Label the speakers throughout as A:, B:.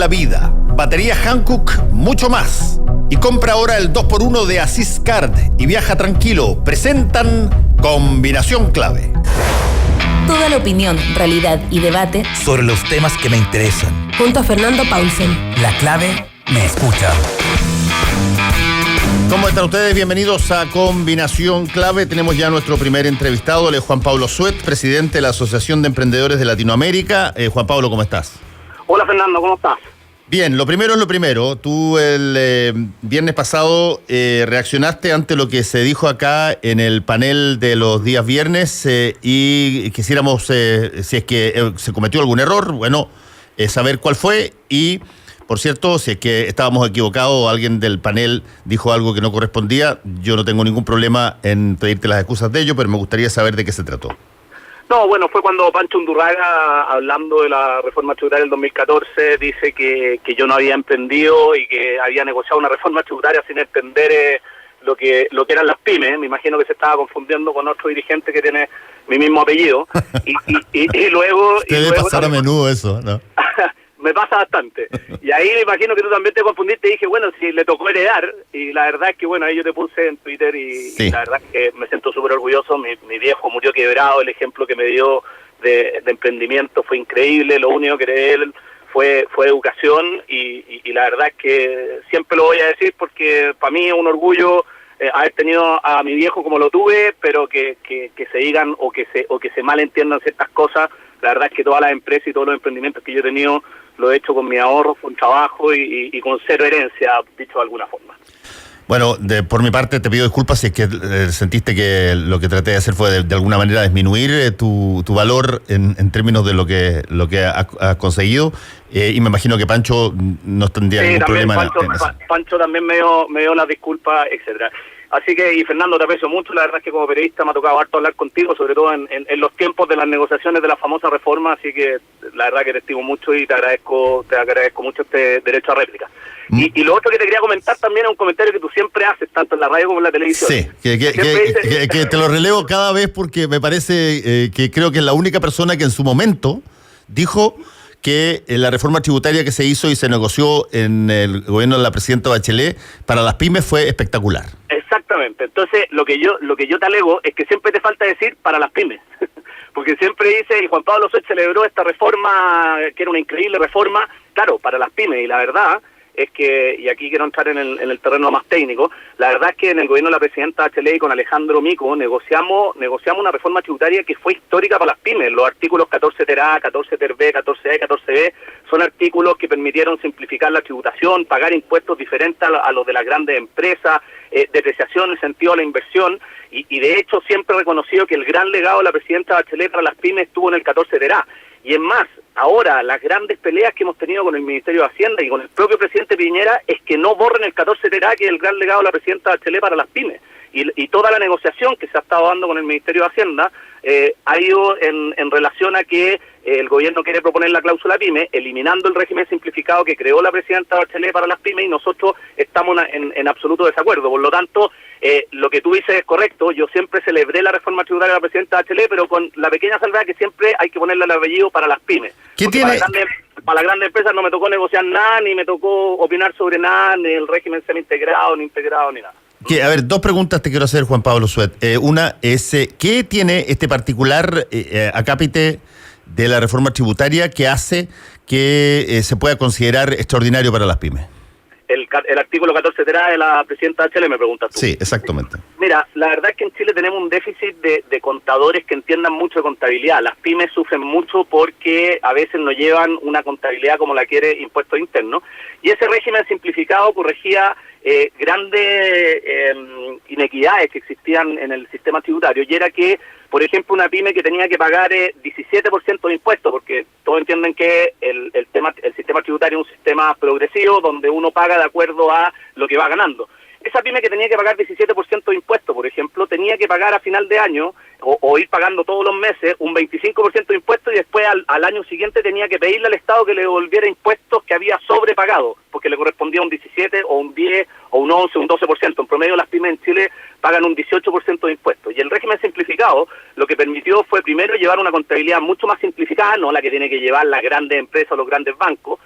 A: La vida. Batería Hankook, mucho más. Y compra ahora el 2x1 de Asís Card y viaja tranquilo. Presentan Combinación Clave.
B: Toda la opinión, realidad y debate
C: sobre los temas que me interesan.
B: Junto a Fernando Paulsen.
C: La clave me escucha.
A: ¿Cómo están ustedes? Bienvenidos a Combinación Clave. Tenemos ya nuestro primer entrevistado, él es Juan Pablo Suet, presidente de la Asociación de Emprendedores de Latinoamérica. Juan Pablo, ¿cómo estás?
D: Hola Fernando, ¿cómo estás?
A: Bien, lo primero es lo primero. Tú el viernes pasado reaccionaste ante lo que se dijo acá en el panel de los días viernes y quisiéramos, si es que se cometió algún error, saber cuál fue y, por cierto, si es que estábamos equivocados o alguien del panel dijo algo que no correspondía, yo no tengo ningún problema en pedirte las excusas de ello, pero me gustaría saber de qué se trató.
D: No, bueno, fue cuando Pancho Undurraga, hablando de la reforma tributaria del 2014, dice que yo no había emprendido y que había negociado una reforma tributaria sin entender lo que eran las pymes. Me imagino que se estaba confundiendo con otro dirigente que tiene mi mismo apellido. Y luego...
A: Debe pasar a menudo eso, ¿no?
D: Me pasa bastante. Y ahí me imagino que tú también te confundiste y dije, bueno, si le tocó heredar, y la verdad es que, ahí yo te puse en Twitter
A: sí.
D: Y la verdad es que me siento súper orgulloso. Mi viejo murió quebrado, el ejemplo que me dio de emprendimiento fue increíble, lo único que heredé él fue educación y la verdad es que siempre lo voy a decir porque para mí es un orgullo haber tenido a mi viejo como lo tuve, pero que se digan o que se malentiendan ciertas cosas. La verdad es que todas las empresas y todos los emprendimientos que yo he tenido lo he hecho con mi ahorro, con trabajo y con cero herencia, dicho de alguna forma.
A: Bueno, por mi parte te pido disculpas si es que sentiste que lo que traté de hacer fue de alguna manera disminuir tu valor en términos de lo que has conseguido y me imagino que Pancho no tendría ningún problema en eso.
D: Pancho también me dio las disculpas, etcétera. Así que, y Fernando, te aprecio mucho, la verdad es que como periodista me ha tocado harto hablar contigo, sobre todo en los tiempos de las negociaciones de la famosa reforma, así que la verdad que te estimo mucho y te agradezco mucho este derecho a réplica. Y lo otro que te quería comentar también es un comentario que tú siempre haces, tanto en la radio como en la televisión.
A: Sí, que te lo relevo cada vez porque me parece que creo que es la única persona que en su momento dijo que la reforma tributaria que se hizo y se negoció en el gobierno de la presidenta Bachelet para las pymes fue espectacular.
D: Exactamente. Entonces, lo que yo te alego es que siempre te falta decir para las pymes. Porque siempre dice, y Juan Pablo Suet celebró esta reforma, que era una increíble reforma, claro, para las pymes, y la verdad es que, y aquí quiero entrar en el terreno más técnico, la verdad es que en el gobierno de la presidenta Bachelet y con Alejandro Mico negociamos una reforma tributaria que fue histórica para las pymes. Los artículos 14 ter A, 14 ter B, 14A y 14B son artículos que permitieron simplificar la tributación, pagar impuestos diferentes a los de las grandes empresas, depreciación en sentido a la inversión, y de hecho siempre he reconocido que el gran legado de la presidenta Bachelet para las pymes estuvo en el 14 ter A. Y es más, ahora las grandes peleas que hemos tenido con el Ministerio de Hacienda y con el propio presidente Piñera es que no borren el 14 ter A, que es el gran legado de la presidenta Bachelet para las pymes. Y toda la negociación que se ha estado dando con el Ministerio de Hacienda ha ido en relación a que el gobierno quiere proponer la cláusula PYME, eliminando el régimen simplificado que creó la presidenta Bachelet para las pymes, y nosotros estamos en absoluto desacuerdo. Por lo tanto, lo que tú dices es correcto. Yo siempre celebré la reforma tributaria de la presidenta Bachelet, pero con la pequeña salvedad que siempre hay que ponerle el apellido para las pymes.
A: ¿Qué tiene?
D: Para las grandes empresas no me tocó negociar nada, ni me tocó opinar sobre nada, ni el régimen semi-integrado, ni integrado, ni nada.
A: A ver, dos preguntas te quiero hacer, Juan Pablo Suet. Una es, ¿qué tiene este particular acápite de la reforma tributaria que hace que se pueda considerar extraordinario para las pymes?
D: El artículo 14 ter A de la presidenta Bachelet, me preguntas tú.
A: Sí, exactamente.
D: Mira, la verdad es que en Chile tenemos un déficit de contadores que entiendan mucho de contabilidad. Las pymes sufren mucho porque a veces no llevan una contabilidad como la quiere Impuestos Internos. Y ese régimen simplificado corregía grandes inequidades que existían en el sistema tributario, y era que, por ejemplo, una pyme que tenía que pagar 17% de impuestos, porque todos entienden que el sistema tributario es un sistema progresivo donde uno paga de acuerdo a lo que va ganando. Esa pyme que tenía que pagar 17% de impuestos, por ejemplo, tenía que pagar a final de año o ir pagando todos los meses un 25% de impuestos, y después al año siguiente tenía que pedirle al Estado que le devolviera impuestos que había sobrepagado, porque le correspondía un 17 o un 10 o un 11 o un 12%. En promedio las pymes en Chile pagan un 18% de impuestos. Y el régimen simplificado lo que permitió fue primero llevar una contabilidad mucho más simplificada, no la que tiene que llevar las grandes empresas o los grandes bancos,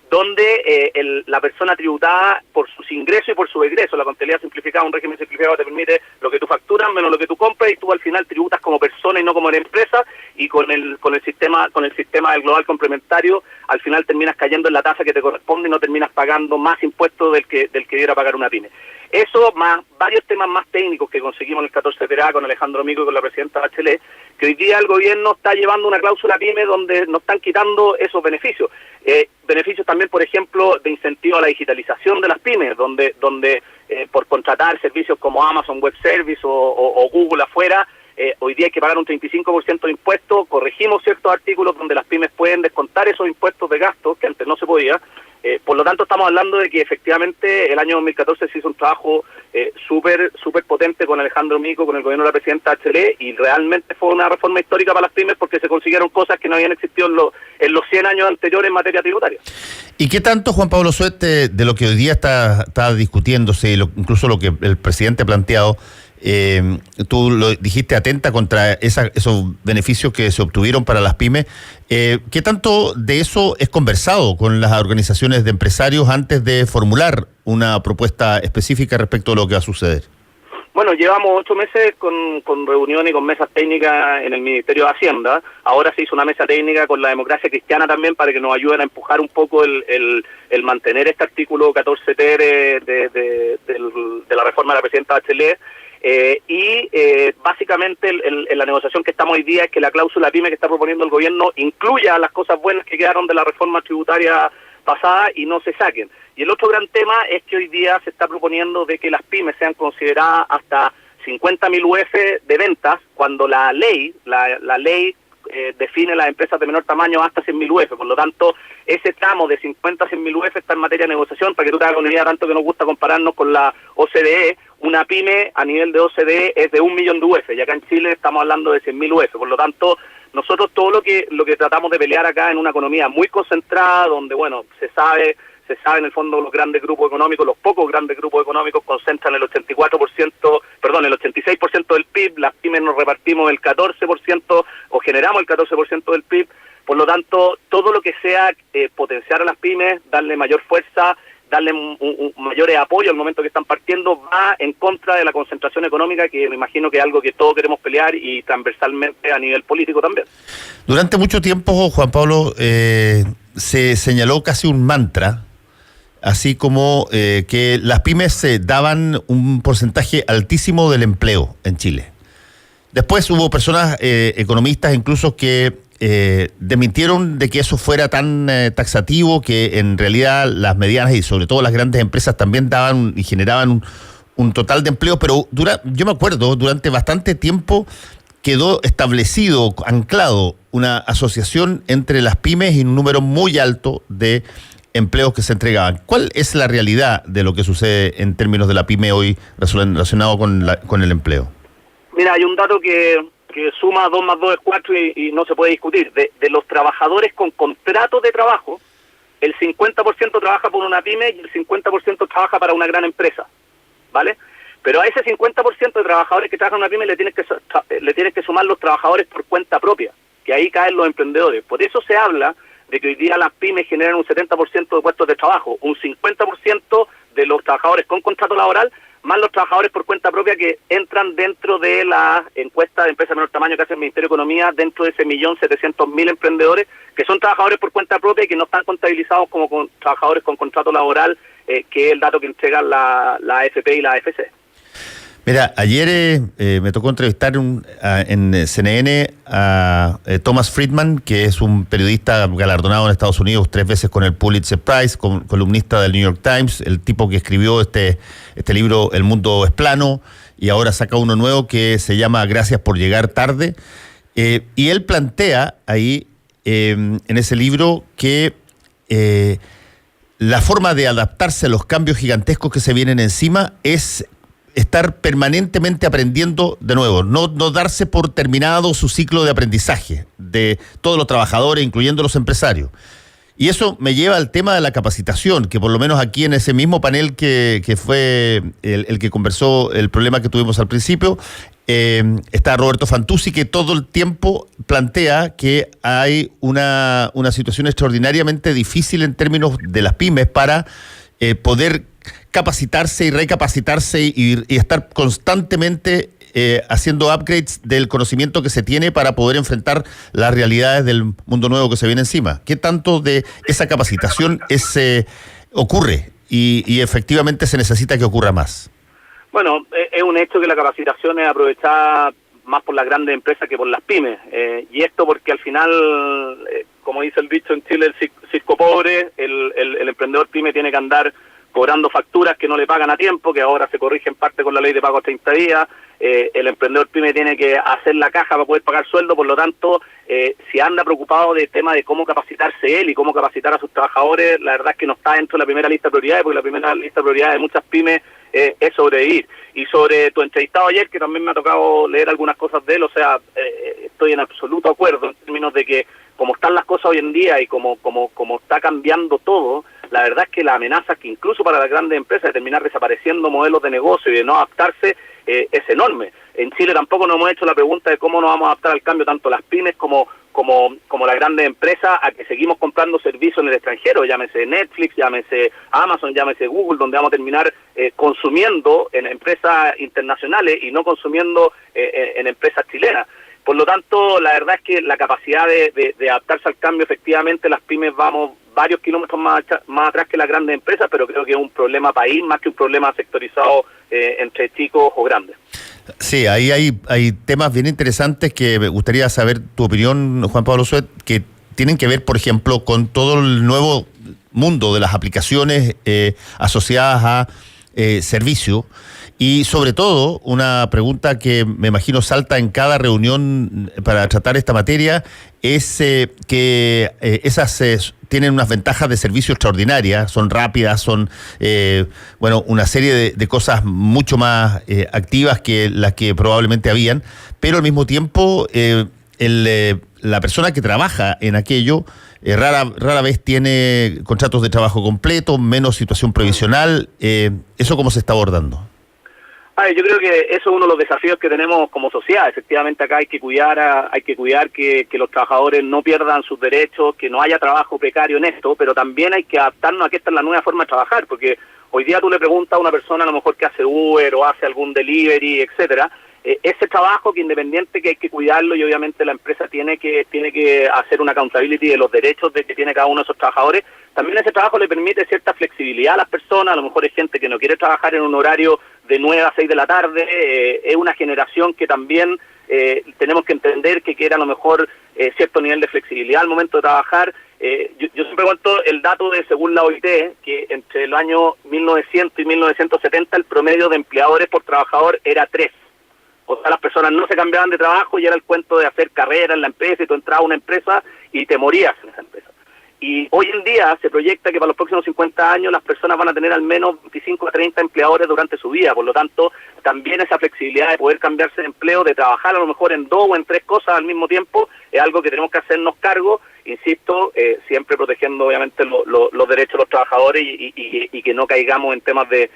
D: donde la persona tributada por sus ingresos y por su egreso, la contabilidad simplificada, un régimen simplificado te permite lo que tú facturas menos lo que tú compras, y tú al final tributas como persona y no como empresa, y con el sistema del global complementario al final terminas cayendo en la tasa que te corresponde y no terminas pagando más impuestos del que debiera pagar una pyme. Eso más varios temas más técnicos que conseguimos en el 14 TRA con Alejandro Mico y con la presidenta Bachelet, que hoy día el gobierno está llevando una cláusula pyme donde nos están quitando esos beneficios. Beneficios también, por ejemplo, de incentivo a la digitalización de las pymes, donde por contratar servicios como Amazon Web Service o Google afuera, hoy día hay que pagar un 35% de impuestos. Corregimos ciertos artículos donde las pymes pueden descontar esos impuestos de gastos que antes no se podía. Por lo tanto, estamos hablando de que efectivamente el año 2014 se hizo un trabajo súper potente con Alejandro Mico, con el gobierno de la presidenta Bachelet, y realmente fue una reforma histórica para las pymes porque se consiguieron cosas que no habían existido en los 100 años anteriores en materia tributaria.
A: ¿Y qué tanto, Juan Pablo Suete, de lo que hoy día está discutiéndose, incluso lo que el presidente ha planteado, tú lo dijiste, atenta contra esos beneficios que se obtuvieron para las pymes? ¿Qué tanto de eso es conversado con las organizaciones de empresarios antes de formular una propuesta específica respecto a lo que va a suceder?
D: Bueno, llevamos 8 meses con reuniones y con mesas técnicas en el Ministerio de Hacienda. Ahora se hizo una mesa técnica con la Democracia Cristiana también para que nos ayuden a empujar un poco el mantener este artículo 14-TR de la reforma de la presidenta Bachelet. Básicamente la negociación que estamos hoy día es que la cláusula PYME que está proponiendo el gobierno incluya las cosas buenas que quedaron de la reforma tributaria pasada y no se saquen. Y el otro gran tema es que hoy día se está proponiendo de que las pymes sean consideradas hasta 50.000 UF de ventas, cuando la ley define las empresas de menor tamaño hasta 100.000 UF. Por lo tanto, ese tramo de 50 a 100.000 UF está en materia de negociación. Para que tú te hagas una idea, tanto que nos gusta compararnos con la OCDE, una pyme a nivel de OCDE es de 1 millón de UF, y acá en Chile estamos hablando de 100.000 UF. Por lo tanto, nosotros todo lo que tratamos de pelear acá en una economía muy concentrada, donde, bueno, se sabe en el fondo los grandes grupos económicos, los pocos grandes grupos económicos concentran el 86% del PIB, las pymes nos repartimos el 14% o generamos el 14% del PIB. Por lo tanto, todo lo que sea potenciar a las pymes, darle mayor fuerza, darle un mayor apoyo al momento que están partiendo, va en contra de la concentración económica, que me imagino que es algo que todos queremos pelear, y transversalmente a nivel político también.
A: Durante mucho tiempo, Juan Pablo, se señaló casi un mantra, así como que las pymes daban un porcentaje altísimo del empleo en Chile. Después hubo personas, economistas incluso, que desmintieron de que eso fuera tan taxativo, que en realidad las medianas y sobre todo las grandes empresas también daban y generaban un total de empleo, pero yo me acuerdo, durante bastante tiempo quedó establecido, anclado, una asociación entre las pymes y un número muy alto de empleos que se entregaban. ¿Cuál es la realidad de lo que sucede en términos de la pyme hoy relacionado con el empleo?
D: Mira, hay un dato que suma 2 más 2 es 4 y no se puede discutir. De los trabajadores con contrato de trabajo, el 50% trabaja por una pyme y el 50% trabaja para una gran empresa, ¿vale? Pero a ese 50% de trabajadores que trabajan en una pyme le tienes que sumar los trabajadores por cuenta propia, que ahí caen los emprendedores. Por eso se habla de que hoy día las pymes generan un 70% de puestos de trabajo, un 50% de los trabajadores con contrato laboral, más los trabajadores por cuenta propia que entran dentro de la encuesta de empresas de menor tamaño que hace el Ministerio de Economía, dentro de ese 1.700.000 emprendedores que son trabajadores por cuenta propia y que no están contabilizados como trabajadores con contrato laboral, que es el dato que entregan la AFP y la AFC.
A: Mira, ayer me tocó entrevistar en CNN a Thomas Friedman, que es un periodista galardonado en Estados Unidos 3 veces con el Pulitzer Prize, columnista del New York Times, el tipo que escribió este libro El mundo es plano, y ahora saca uno nuevo que se llama Gracias por llegar tarde. Y él plantea ahí, en ese libro, que la forma de adaptarse a los cambios gigantescos que se vienen encima es estar permanentemente aprendiendo de nuevo, no darse por terminado su ciclo de aprendizaje de todos los trabajadores, incluyendo los empresarios. Y eso me lleva al tema de la capacitación, que por lo menos aquí en ese mismo panel que fue el que conversó el problema que tuvimos al principio, Está Roberto Fantuzzi, que todo el tiempo plantea que hay una situación extraordinariamente difícil en términos de las pymes para poder capacitarse y recapacitarse y estar constantemente haciendo upgrades del conocimiento que se tiene para poder enfrentar las realidades del mundo nuevo que se viene encima. ¿Qué tanto de esa capacitación ocurre y efectivamente se necesita que ocurra más?
D: Bueno, es un hecho que la capacitación es aprovechada más por las grandes empresas que por las pymes. Y esto porque al final, como dice el dicho en Chile, el circo pobre, el emprendedor pyme tiene que andar cobrando facturas que no le pagan a tiempo, que ahora se corrige en parte con la ley de pago a 30 días. El emprendedor pyme tiene que hacer la caja para poder pagar sueldo, por lo tanto, si anda preocupado del tema de cómo capacitarse él y cómo capacitar a sus trabajadores, la verdad es que no está dentro de la primera lista de prioridades, porque la primera lista de prioridades de muchas pymes es sobrevivir. Y sobre tu entrevistado ayer, que también me ha tocado leer algunas cosas de él, o sea, estoy en absoluto acuerdo en términos de que como están las cosas hoy en día y como está cambiando todo, la verdad es que la amenaza que incluso para las grandes empresas de terminar desapareciendo modelos de negocio y de no adaptarse es enorme. En Chile tampoco nos hemos hecho la pregunta de cómo nos vamos a adaptar al cambio, tanto las pymes como las grandes empresas, a que seguimos comprando servicios en el extranjero, llámese Netflix, llámese Amazon, llámese Google, donde vamos a terminar consumiendo en empresas internacionales y no consumiendo en empresas chilenas. Por lo tanto, la verdad es que la capacidad de adaptarse al cambio, efectivamente, las pymes vamos varios kilómetros más atrás que las grandes empresas, pero creo que es un problema país más que un problema sectorizado entre chicos o grandes.
A: Sí, ahí hay temas bien interesantes que me gustaría saber tu opinión, Juan Pablo Suet, que tienen que ver, por ejemplo, con todo el nuevo mundo de las aplicaciones asociadas a servicio. Y sobre todo, una pregunta que me imagino salta en cada reunión para tratar esta materia, es que esas tienen unas ventajas de servicio extraordinarias, son rápidas, son una serie de cosas mucho más activas que las que probablemente habían, pero al mismo tiempo la persona que trabaja en aquello rara vez tiene contratos de trabajo completo, menos situación previsional. ¿Eso cómo se está abordando?
D: Yo creo que eso es uno de los desafíos que tenemos como sociedad. Efectivamente, acá hay que cuidar que los trabajadores no pierdan sus derechos, que no haya trabajo precario en esto, pero también hay que adaptarnos a que esta es la nueva forma de trabajar, porque hoy día tú le preguntas a una persona a lo mejor que hace Uber o hace algún delivery, etcétera, ese trabajo que independiente que hay que cuidarlo y obviamente la empresa tiene que hacer una accountability de los derechos de que tiene cada uno de esos trabajadores, también ese trabajo le permite cierta flexibilidad a las personas. A lo mejor hay gente que no quiere trabajar en un horario de 9 a 6 de la tarde, es una generación que también tenemos que entender que quiere a lo mejor cierto nivel de flexibilidad al momento de trabajar. Yo siempre cuento el dato de, según la OIT, que entre el año 1900 y 1970 el promedio de empleadores por trabajador era 3. O sea, las personas no se cambiaban de trabajo y era el cuento de hacer carrera en la empresa y tú entrabas a una empresa y te morías en esa empresa. Y hoy en día se proyecta que para los próximos 50 años las personas van a tener al menos 25 a 30 empleadores durante su vida. Por lo tanto, también esa flexibilidad de poder cambiarse de empleo, de trabajar a lo mejor en 2 o en 3 cosas al mismo tiempo, es algo que tenemos que hacernos cargo, insisto, siempre protegiendo obviamente los derechos de los trabajadores y que no caigamos en temas de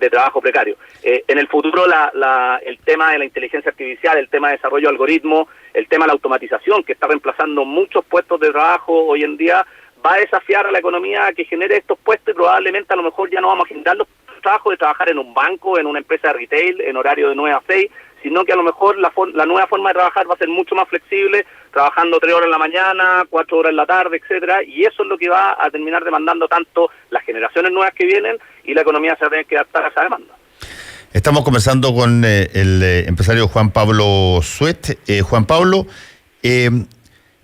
D: trabajo precario. En el futuro el tema de la inteligencia artificial, el tema de desarrollo de algoritmos, el tema de la automatización, que está reemplazando muchos puestos de trabajo hoy en día, va a desafiar a la economía a que genere estos puestos y probablemente a lo mejor ya no vamos a generar los trabajos de trabajar en un banco, en una empresa de retail, en horario de 9 a 6, sino que a lo mejor la nueva forma de trabajar va a ser mucho más flexible, trabajando 3 horas en la mañana, 4 horas en la tarde, etcétera, y eso es lo que va a terminar demandando tanto las generaciones nuevas que vienen y la economía se va a tener que adaptar a esa demanda.
A: Estamos conversando con el empresario Juan Pablo Suet. Juan Pablo,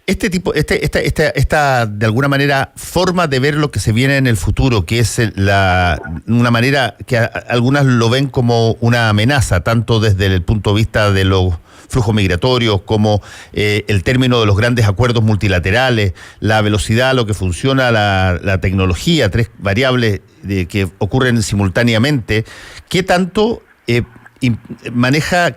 A: esta de alguna manera forma de ver lo que se viene en el futuro, que es una manera que algunas lo ven como una amenaza, tanto desde el punto de vista de los flujos migratorios como el término de los grandes acuerdos multilaterales, la velocidad, lo que funciona, la tecnología, 3 variables que ocurren simultáneamente. ¿Qué tanto qué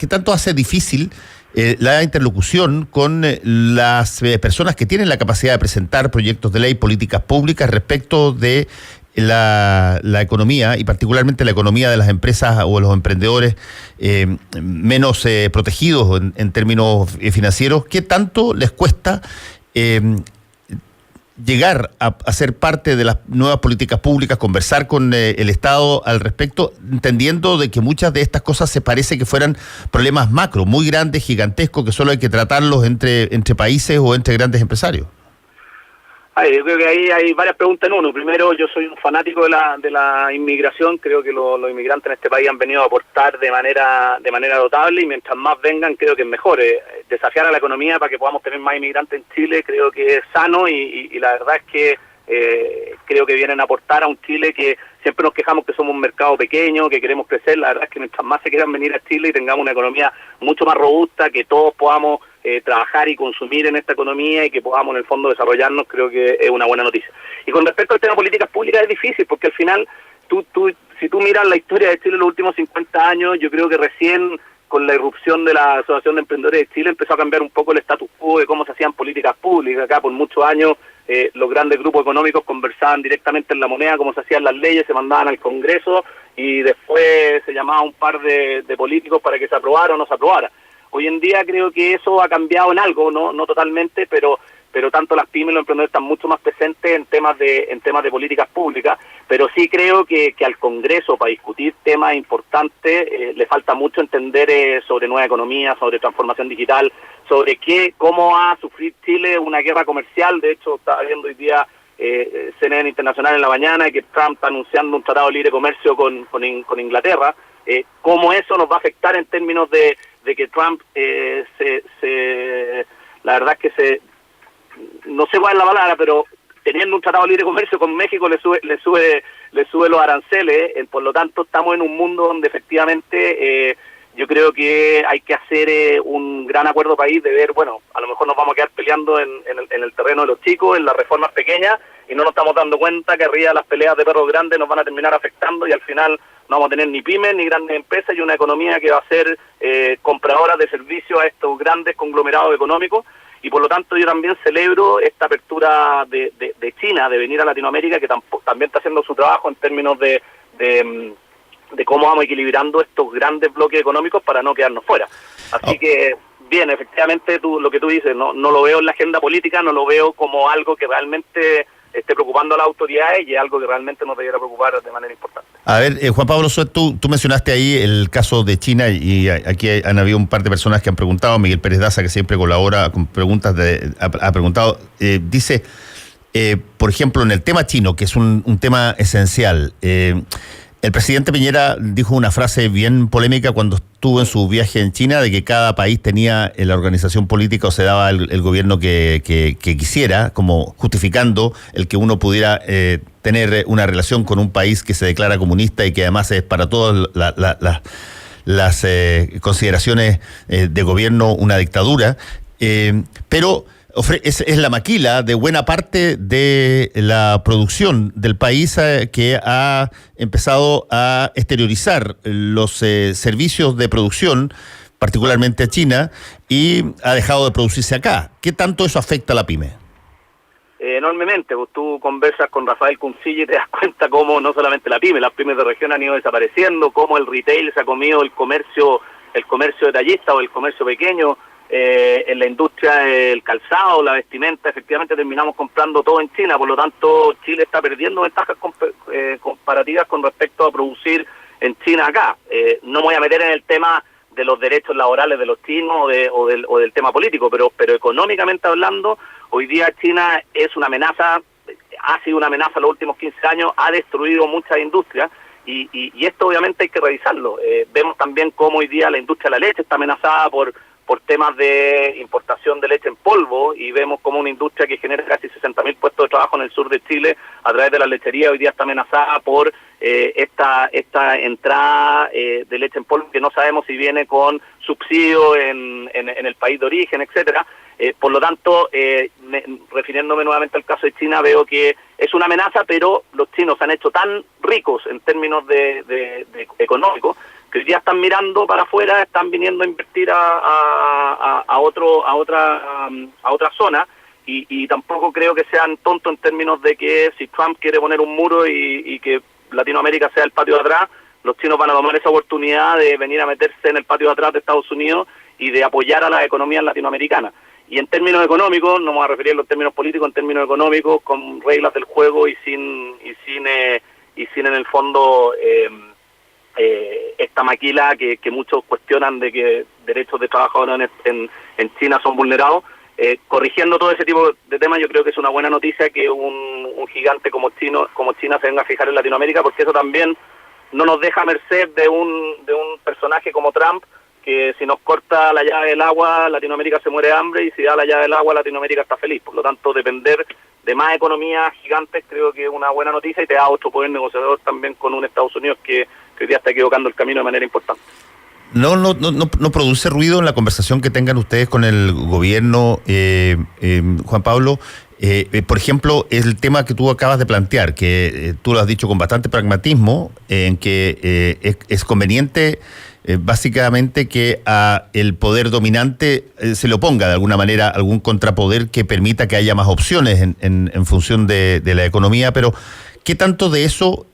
A: tanto hace difícil la interlocución con las personas que tienen la capacidad de presentar proyectos de ley, políticas públicas respecto de la economía, y particularmente la economía de las empresas o los emprendedores menos protegidos en términos financieros, ¿qué tanto les cuesta llegar a ser parte de las nuevas políticas públicas, conversar con el Estado al respecto, entendiendo de que muchas de estas cosas se parece que fueran problemas macro, muy grandes, gigantescos, que solo hay que tratarlos entre países o entre grandes empresarios?
D: Yo creo que ahí hay varias preguntas en uno. Primero, yo soy un fanático de la inmigración. Creo que los inmigrantes en este país han venido a aportar de manera notable, y mientras más vengan creo que es mejor. Desafiar a la economía para que podamos tener más inmigrantes en Chile creo que es sano, y la verdad es que creo que vienen a aportar a un Chile que siempre nos quejamos que somos un mercado pequeño, que queremos crecer. La verdad es que mientras más se quieran venir a Chile y tengamos una economía mucho más robusta, que todos podamos trabajar y consumir en esta economía y que podamos en el fondo desarrollarnos, creo que es una buena noticia. Y con respecto al tema de políticas públicas es difícil, porque al final si tú miras la historia de Chile en los últimos 50 años, yo creo que recién con la irrupción de la Asociación de Emprendedores de Chile empezó a cambiar un poco el status quo de cómo se hacían políticas públicas. Acá por muchos años los grandes grupos económicos conversaban directamente en la moneda, cómo se hacían las leyes, se mandaban al Congreso y después se llamaba a un par de políticos para que se aprobara o no se aprobara. Hoy en día creo que eso ha cambiado en algo, no totalmente, pero tanto las pymes y los emprendedores están mucho más presentes en temas de políticas públicas, pero sí creo que al Congreso, para discutir temas importantes, le falta mucho entender sobre nueva economía, sobre transformación digital, sobre cómo va a sufrir Chile una guerra comercial. De hecho, estaba viendo hoy día CNN Internacional en la mañana que Trump está anunciando un tratado de libre comercio con Inglaterra, cómo eso nos va a afectar en términos de que Trump la verdad es que no sé cuál es la palabra, pero teniendo un tratado de libre comercio con México le sube los aranceles. Por lo tanto estamos en un mundo donde efectivamente yo creo que hay que hacer un gran acuerdo país de ver, bueno, a lo mejor nos vamos a quedar peleando en el terreno de los chicos, en las reformas pequeñas, y no nos estamos dando cuenta que arriba las peleas de perros grandes nos van a terminar afectando, y al final no vamos a tener ni pymes ni grandes empresas, y una economía que va a ser compradora de servicios a estos grandes conglomerados económicos. Y por lo tanto yo también celebro esta apertura de China, de venir a Latinoamérica, que también está haciendo su trabajo en términos de cómo vamos equilibrando estos grandes bloques económicos para no quedarnos fuera. Así que, bien, efectivamente lo que tú dices, no lo veo en la agenda política, no lo veo como algo que realmente esté preocupando a las autoridades, y es algo que realmente nos debiera preocupar de manera importante. A ver,
A: Juan Pablo Suet, tú mencionaste ahí el caso de China, y aquí han habido un par de personas que han preguntado. Miguel Pérez Daza, que siempre colabora con preguntas, ha preguntado, dice, por ejemplo, en el tema chino, que es un tema esencial, el presidente Piñera dijo una frase bien polémica cuando estuvo en su viaje en China, de que cada país tenía la organización política o se daba el gobierno que quisiera, como justificando el que uno pudiera tener una relación con un país que se declara comunista y que además es para todas las consideraciones de gobierno una dictadura, pero es la maquila de buena parte de la producción del país, que ha empezado a exteriorizar los servicios de producción, particularmente a China, y ha dejado de producirse acá. ¿Qué tanto eso afecta a la pyme?
D: Enormemente. Pues tú conversas con Rafael Cuncilla y te das cuenta cómo no solamente las pymes de región han ido desapareciendo, cómo el retail se ha comido el comercio detallista o el comercio pequeño. En la industria del calzado, la vestimenta, efectivamente terminamos comprando todo en China. Por lo tanto, Chile está perdiendo ventajas comparativas con respecto a producir en China acá. No me voy a meter en el tema de los derechos laborales de los chinos o del tema político, pero económicamente hablando, hoy día China es una amenaza, ha sido una amenaza los últimos 15 años, ha destruido muchas industrias, y esto obviamente hay que revisarlo. Vemos también cómo hoy día la industria de la leche está amenazada por temas de importación de leche en polvo, y vemos como una industria que genera casi 60.000 puestos de trabajo en el sur de Chile a través de la lechería hoy día está amenazada por esta entrada de leche en polvo, que no sabemos si viene con subsidio en el país de origen, etcétera. Por lo tanto, refiriéndome nuevamente al caso de China, veo que es una amenaza, pero los chinos se han hecho tan ricos en términos de económicos que hoy día están mirando para afuera, están viniendo a invertir a otra zona, y tampoco creo que sean tontos en términos de que si Trump quiere poner un muro y que Latinoamérica sea el patio de atrás, los chinos van a tomar esa oportunidad de venir a meterse en el patio de atrás de Estados Unidos y de apoyar a las economías latinoamericanas. Y en términos económicos, no me voy a referir a los términos políticos, en términos económicos, con reglas del juego y sin en el fondo esta maquila que muchos cuestionan de que derechos de trabajadores en China son vulnerados. Corrigiendo todo ese tipo de temas, yo creo que es una buena noticia que un gigante como China se venga a fijar en Latinoamérica, porque eso también no nos deja a merced de un personaje como Trump, que si nos corta la llave del agua, Latinoamérica se muere de hambre, y si da la llave del agua, Latinoamérica está feliz. Por lo tanto, depender de más economías gigantes creo que es una buena noticia, y te da otro poder negociador también con un Estados Unidos que hoy día está equivocando el camino de manera importante.
A: No produce ruido en la conversación que tengan ustedes con el gobierno, Juan Pablo. Por ejemplo, el tema que tú acabas de plantear, que tú lo has dicho con bastante pragmatismo, en que es conveniente básicamente que a el poder dominante se le oponga de alguna manera algún contrapoder que permita que haya más opciones en función de la economía, pero ¿qué tanto de eso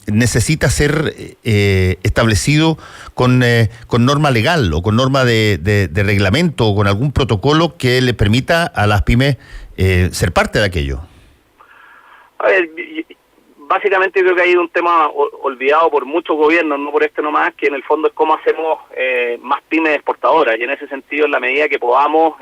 A: necesita ser establecido con norma legal o con norma de reglamento o con algún protocolo que le permita a las pymes ser parte de aquello?
D: A ver, básicamente creo que hay un tema olvidado por muchos gobiernos, no por este nomás, que en el fondo es cómo hacemos más pymes exportadoras, y en ese sentido, en la medida que podamos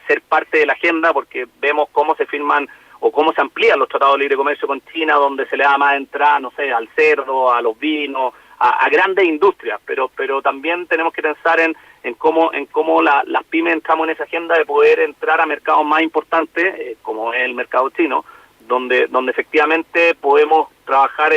D: ser parte de la agenda, porque vemos cómo se firman o cómo se amplían los tratados de libre comercio con China, donde se le da más entrada, no sé, al cerdo, a los vinos, a grandes industrias, pero también tenemos que pensar en cómo las pymes entramos en esa agenda de poder entrar a mercados más importantes, como es el mercado chino, donde efectivamente podemos trabajar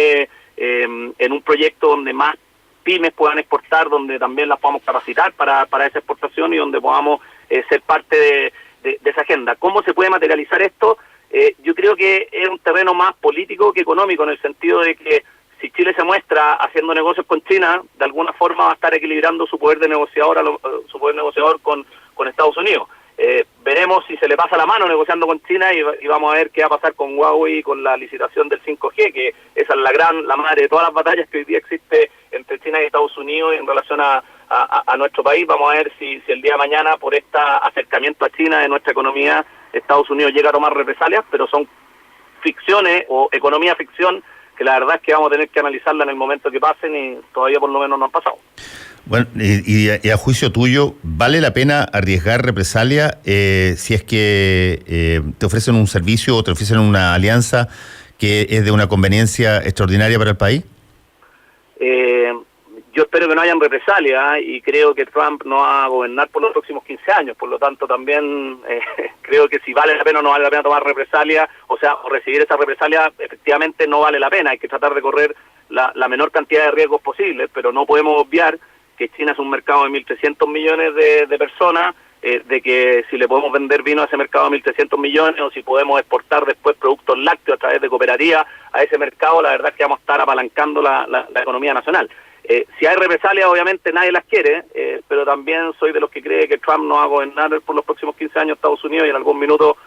D: en un proyecto donde más pymes puedan exportar, donde también las podamos capacitar para esa exportación y donde podamos ser parte de esa agenda. ¿Cómo se puede materializar esto? Yo creo que es un terreno más político que económico, en el sentido de que si Chile se muestra haciendo negocios con China, de alguna forma va a estar equilibrando su poder de negociador con Estados Unidos. Veremos si se le pasa la mano negociando con China y vamos a ver qué va a pasar con Huawei y con la licitación del 5G, que esa es la madre de todas las batallas que hoy día existe entre China y Estados Unidos en relación a nuestro país. Vamos a ver si el día de mañana, por este acercamiento a China de nuestra economía, Estados Unidos llega a tomar represalias, pero son ficciones o economía ficción que la verdad es que vamos a tener que analizarla en el momento que pasen, y todavía por lo menos no han pasado.
A: Bueno, y a juicio tuyo, ¿vale la pena arriesgar represalia si es que te ofrecen un servicio o te ofrecen una alianza que es de una conveniencia extraordinaria para el país?
D: Yo espero que no hayan represalias, y creo que Trump no va a gobernar por los próximos 15 años, por lo tanto también creo que si vale la pena o no vale la pena tomar represalias, o recibir esa represalia, efectivamente no vale la pena. Hay que tratar de correr la menor cantidad de riesgos posibles, pero no podemos obviar que China es un mercado de 1.300 millones de personas, de que si le podemos vender vino a ese mercado de 1.300 millones, o si podemos exportar después productos lácteos a través de cooperativas a ese mercado, la verdad es que vamos a estar apalancando la economía nacional. Si hay represalias, obviamente nadie las quiere, pero también soy de los que cree que Trump no va a gobernar por los próximos 15 años Estados Unidos, y en algún minuto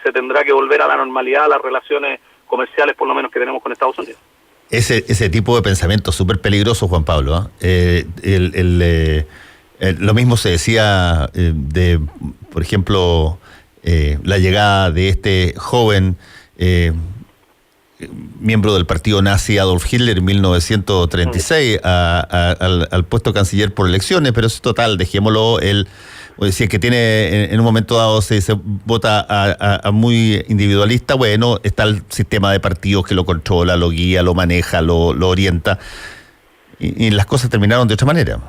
D: se tendrá que volver a la normalidad, a las relaciones comerciales por lo menos que tenemos con Estados Unidos.
A: Ese tipo de pensamiento es súper peligroso, Juan Pablo. Lo mismo se decía por ejemplo, la llegada de este joven miembro del partido nazi Adolf Hitler en 1936 al puesto canciller por elecciones, pero es total, dejémoslo. Si es que tiene en un momento dado se vota a muy individualista, bueno, está el sistema de partidos que lo controla, lo guía, lo maneja, lo orienta, y las cosas terminaron de otra manera.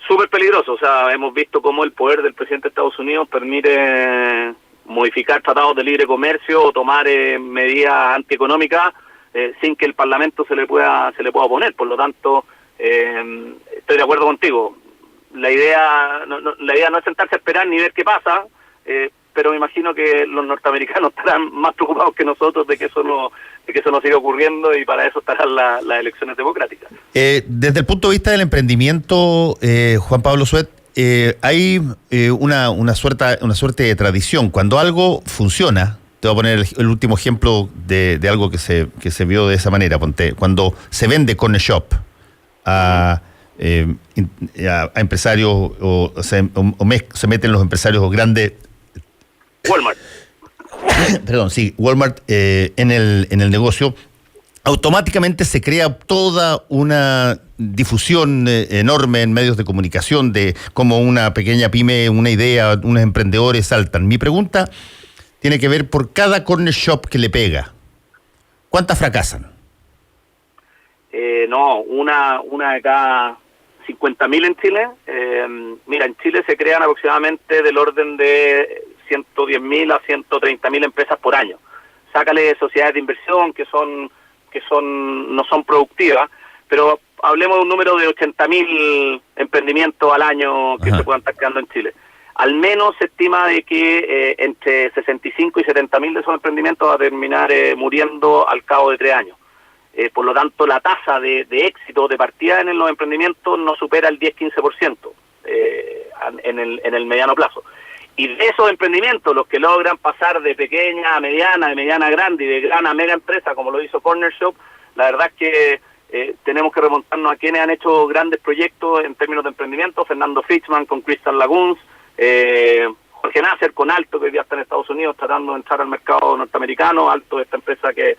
D: Súper peligroso, o sea, hemos visto cómo el poder del presidente de Estados Unidos permite modificar tratados de libre comercio o tomar medidas antieconómicas sin que el Parlamento se le pueda oponer. Por lo tanto, estoy de acuerdo contigo. La idea no es sentarse a esperar ni ver qué pasa, pero me imagino que los norteamericanos estarán más preocupados que nosotros de que eso no siga ocurriendo, y para eso estarán las elecciones democráticas.
A: Desde el punto de vista del emprendimiento, Juan Pablo Suet, hay una suerte de tradición. Cuando algo funciona, te voy a poner el último ejemplo de algo que se vio de esa manera. Ponte, cuando se vende Corner Shop a empresarios o se meten los empresarios grandes.
D: Walmart.
A: Perdón, sí, Walmart en el negocio. Automáticamente se crea toda una difusión enorme en medios de comunicación de cómo una pequeña pyme, una idea, unos emprendedores saltan. Mi pregunta tiene que ver por cada corner shop que le pega. ¿Cuántas fracasan?
D: No, una de cada 50.000 en Chile. Mira, en Chile se crean aproximadamente del orden de 110.000 a 130.000 empresas por año. Sácale sociedades de inversión que no son productivas, pero hablemos de un número de 80.000 emprendimientos al año que se puedan estar creando en Chile. Al menos se estima de que entre 65 y 70.000 de esos emprendimientos va a terminar muriendo al cabo de 3 años. Por lo tanto, la tasa de éxito de partida en los emprendimientos no supera el 10-15% en el mediano plazo. Y de esos emprendimientos, los que logran pasar de pequeña a mediana, de mediana a grande y de gran a mega empresa, como lo hizo Corner Shop, la verdad es que tenemos que remontarnos a quienes han hecho grandes proyectos en términos de emprendimiento. Fernando Fitzman con Crystal Lagoons, Jorge Nasser con Alto, que hoy día está en Estados Unidos tratando de entrar al mercado norteamericano. Alto, esta empresa que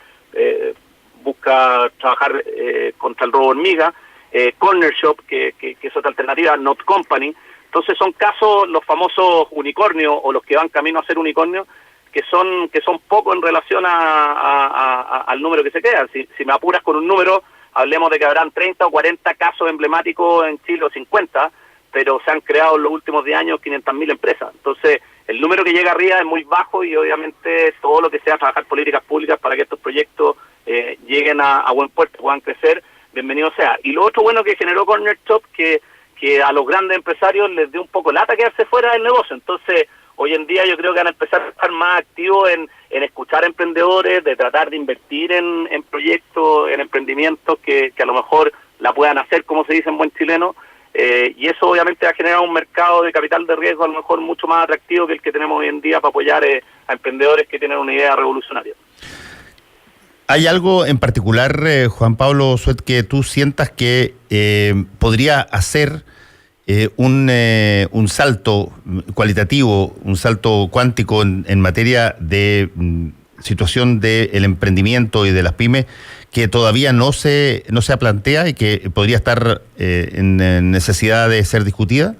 D: busca trabajar contra el robo hormiga. Corner Shop, que es otra alternativa, Not Company. Entonces son casos, los famosos unicornios o los que van camino a ser unicornios, que son pocos en relación al número que se queda. Si me apuras con un número, hablemos de que habrán 30 o 40 casos emblemáticos en Chile o 50, pero se han creado en los últimos 10 años 500.000 empresas. Entonces el número que llega arriba es muy bajo y obviamente todo lo que sea trabajar políticas públicas para que estos proyectos lleguen a buen puerto, puedan crecer, bienvenido sea. Y lo otro bueno que generó Corner Shop, que a los grandes empresarios les dio un poco lata quedarse fuera del negocio. Entonces, hoy en día yo creo que van a empezar a estar más activos en escuchar a emprendedores, de tratar de invertir en proyectos, en emprendimientos que a lo mejor la puedan hacer, como se dice en buen chileno, y eso obviamente va a generar un mercado de capital de riesgo a lo mejor mucho más atractivo que el que tenemos hoy en día para apoyar a emprendedores que tienen una idea revolucionaria.
A: ¿Hay algo en particular, Juan Pablo Suet, que tú sientas que podría hacer un salto cualitativo, un salto cuántico en materia de situación del emprendimiento y de las pymes que todavía no se plantea y que podría estar en necesidad de ser discutida?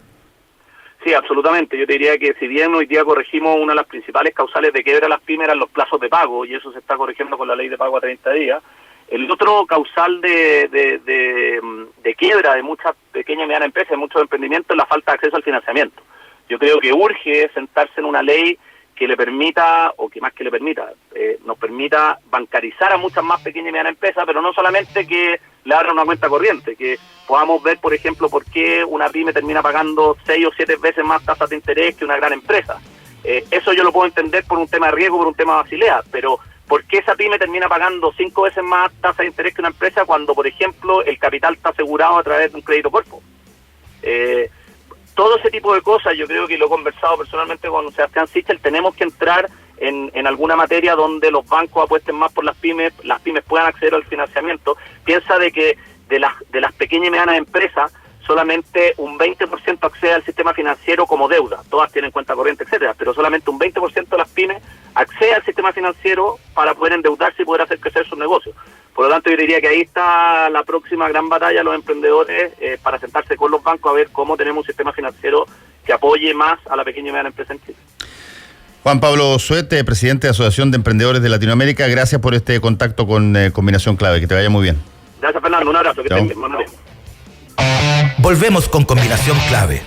D: Sí, absolutamente. Yo te diría que si bien hoy día corregimos una de las principales causales de quiebra de las pymes eran los plazos de pago, y eso se está corrigiendo con la ley de pago a 30 días, el otro causal de quiebra de muchas pequeñas y medianas empresas, de muchos emprendimientos, es la falta de acceso al financiamiento. Yo creo que urge sentarse en una ley que le permita, o que más que le permita, nos permita bancarizar a muchas más pequeñas y medianas empresas, pero no solamente que le abran una cuenta corriente, que podamos ver, por ejemplo, por qué una pyme termina pagando 6 o 7 veces más tasas de interés que una gran empresa. Eso yo lo puedo entender por un tema de riesgo, por un tema de Basilea, pero ¿por qué esa pyme termina pagando 5 veces más tasas de interés que una empresa cuando, por ejemplo, el capital está asegurado a través de un crédito corpo? Todo ese tipo de cosas, yo creo que lo he conversado personalmente con Sebastián Sichel, tenemos que entrar en alguna materia donde los bancos apuesten más por las pymes puedan acceder al financiamiento. Piensa de que de las pequeñas y medianas empresas, solamente un 20% accede al sistema financiero como deuda. Todas tienen cuenta corriente, etcétera, pero solamente un 20% de las pymes accede al sistema financiero para poder endeudarse y poder hacer crecer sus negocios. Por lo tanto, yo diría que ahí está la próxima gran batalla de los emprendedores para sentarse con los bancos a ver cómo tenemos un sistema financiero que apoye más a la pequeña y mediana empresa en Chile.
A: Juan Pablo Suet, presidente de Asociación de Emprendedores de Latinoamérica, gracias por este contacto con Combinación Clave. Que te vaya muy bien.
D: Gracias, Fernando. Un abrazo. Que estén bien.
C: Volvemos con Combinación Clave.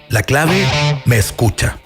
C: La clave me escucha.